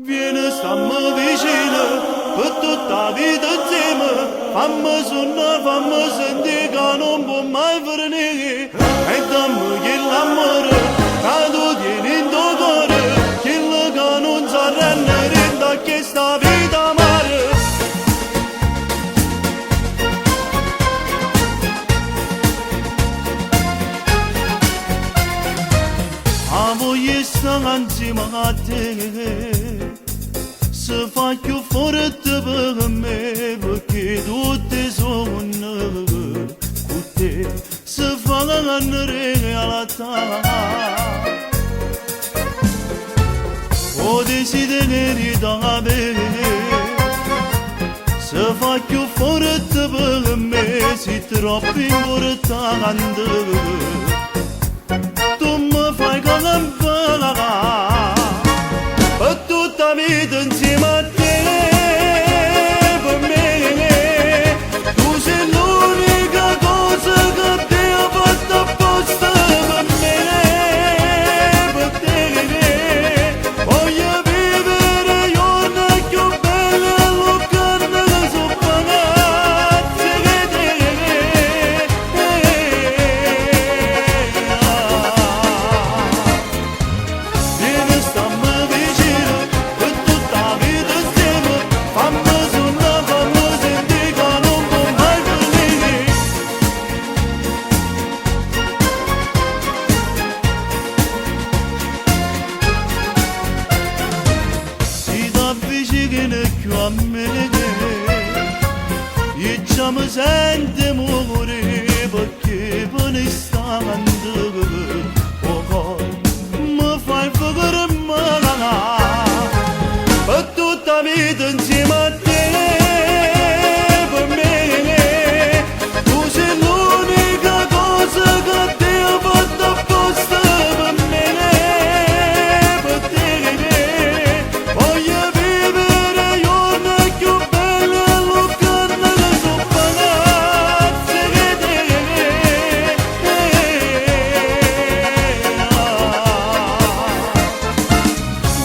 Vieni, stammi vicino, per tutta vita insieme, fammi suonare, fammi sentire che non può mai finire, e dammi quell'amore, che tu tieni in tuo cuore, quello che non sa rendere da questa vita amare. Amo stanzi a te, se fa più forte per me, perché tutte sono con te, se fa la realtà. O desideri da me, se fa più forte per me, si troppo importante. Fai con l'ampa per tutta vita insieme a te, per me tu sei l'unica cosa che ti ha fatto apposta per me, per te voglio vivere i giorni più belli e luccarne che sono pagati che te. Io mi sento morire perché per ne stando, oh, mi fai fare male per tutta vita insieme a te, per me tu sei l'unica cosa che ti ha fatto apposta per me, per te voglio vivere i giorni più belli e luccarne che sono pagati che te.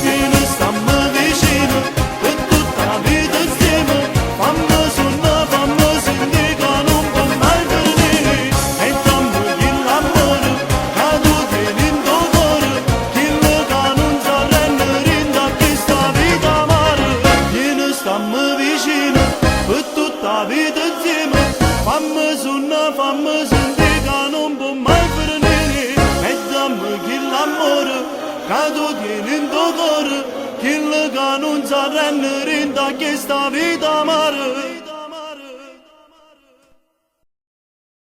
Vieni, stammi vicino, per tutta la vita insieme, fammi suonare, fammi sentire che non può mai finire, e dammi quell'amore che tu tieni in tuo cuore, quello che non sa rendere da questa vita amare. Vieni, stammi vicino, per tutta la vita insieme, fammi suonare, fammi sentire che non può mai finire, e dammi quell'amore che tu tieni in tuo cuore, quello che non sa rendere da questa vita amare.